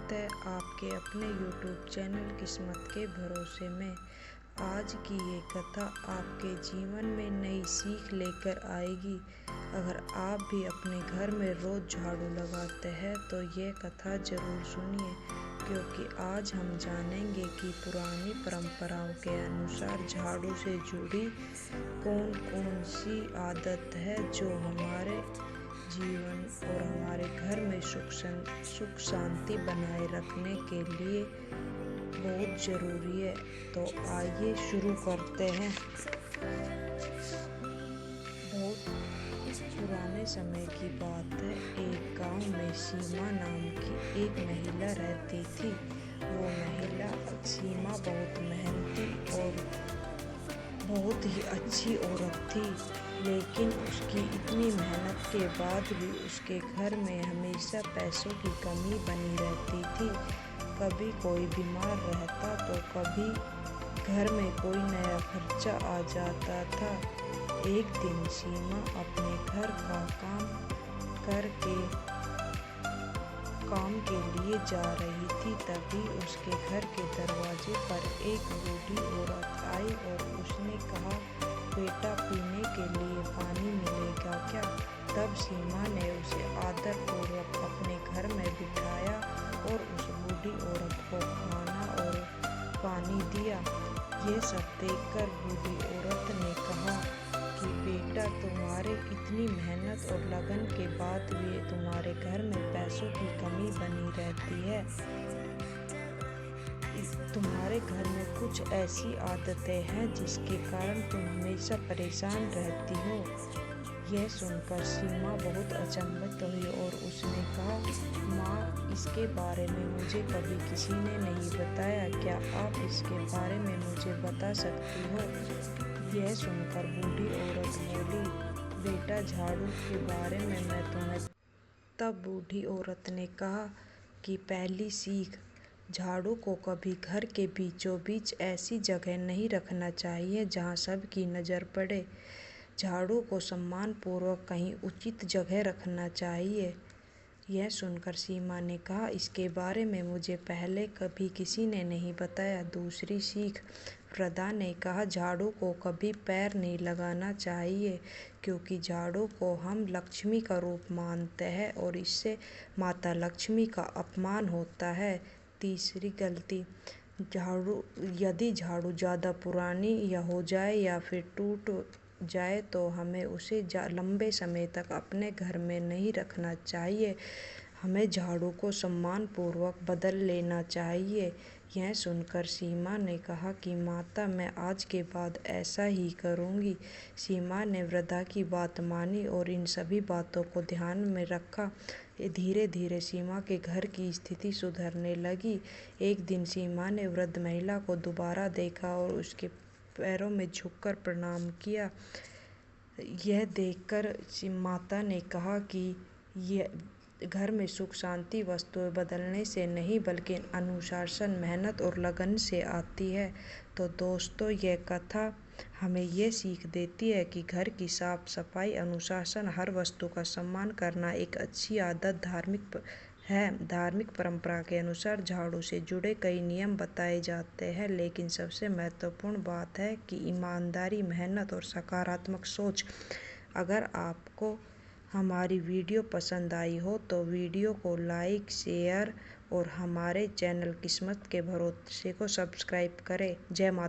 स्वागत है आपके अपने YouTube चैनल किस्मत के भरोसे में। आज की ये कथा आपके जीवन में नई सीख लेकर आएगी। अगर आप भी अपने घर में रोज़ झाड़ू लगाते हैं तो ये कथा ज़रूर सुनिए, क्योंकि आज हम जानेंगे कि पुरानी परंपराओं के अनुसार झाड़ू से जुड़ी कौन कौन सी आदत है जो हमारे जीवन और हमारे घर में सुख शांति बनाए रखने के लिए बहुत ज़रूरी है। तो आइए शुरू करते हैं। बहुत पुराने समय की बात है। एक गांव में सीमा नाम की एक महिला रहती थी। वो महिला सीमा बहुत मेहनती और बहुत ही अच्छी औरत थी, लेकिन उसकी इतनी मेहनत के बाद भी उसके घर में हमेशा पैसों की कमी बनी रहती थी। कभी कोई बीमार रहता तो कभी घर में कोई नया खर्चा आ जाता था। एक दिन सीमा अपने घर का काम के लिए जा रही थी। तभी उसके घर के दरवाजे पर एक बूढ़ी औरत आई और उसने कहा, बेटा, पीने के लिए पानी मिलेगा क्या? तब सीमा ने उसे आदरपूर्वक अपने घर में बिठाया और उस बूढ़ी औरत को खाना और पानी दिया। ये सब देखकर बूढ़ी औरत ने कहा कि बेटा, तुम्हारे इतनी मेहनत और लगन के बाद भी तुम्हारे घर में पैसों की कमी बनी रहती है। तुम्हारे घर में कुछ ऐसी आदतें हैं जिसके कारण तुम हमेशा परेशान रहती हो। यह सुनकर सीमा बहुत अचंभित हुई और उसने कहा, माँ, इसके बारे में मुझे कभी किसी ने नहीं बताया। क्या आप इसके बारे में मुझे बता सकती हो? यह सुनकर बूढ़ी औरत बोली, बेटा, झाड़ू के बारे में मैं तुम्हें। तब बूढ़ी औरत ने कहा कि पहली सीख, झाड़ू को कभी घर के बीचों बीच ऐसी जगह नहीं रखना चाहिए जहाँ सबकी नज़र पड़े। झाड़ू को सम्मानपूर्वक कहीं उचित जगह रखना चाहिए। यह सुनकर सीमा ने कहा, इसके बारे में मुझे पहले कभी किसी ने नहीं बताया। दूसरी सीख, वृद्धा ने कहा, झाड़ू को कभी पैर नहीं लगाना चाहिए, क्योंकि झाड़ू को हम लक्ष्मी का रूप मानते हैं और इससे माता लक्ष्मी का अपमान होता है। तीसरी गलती, यदि झाड़ू ज़्यादा पुरानी हो जाए या फिर टूट जाए तो हमें उसे लंबे समय तक अपने घर में नहीं रखना चाहिए। हमें झाड़ू को सम्मानपूर्वक बदल लेना चाहिए। यह सुनकर सीमा ने कहा कि माता, मैं आज के बाद ऐसा ही करूँगी। सीमा ने वृद्धा की बात मानी और इन सभी बातों को ध्यान में रखा। धीरे धीरे सीमा के घर की स्थिति सुधरने लगी। एक दिन सीमा ने वृद्ध महिला को दोबारा देखा और उसके पैरों में झुककर प्रणाम किया। यह देखकर माता ने कहा कि यह घर में सुख शांति वस्तुएं बदलने से नहीं बल्कि अनुशासन, मेहनत और लगन से आती है। तो दोस्तों, यह कथा हमें ये सीख देती है कि घर की साफ सफाई, अनुशासन, हर वस्तु का सम्मान करना एक अच्छी आदत धार्मिक परंपरा के अनुसार झाड़ू से जुड़े कई नियम बताए जाते हैं, लेकिन सबसे महत्वपूर्ण बात है कि ईमानदारी, मेहनत और सकारात्मक सोच। अगर आपको हमारी वीडियो पसंद आई हो तो वीडियो को लाइक, शेयर और हमारे चैनल किस्मत के भरोसे को सब्सक्राइब करें। जय माता।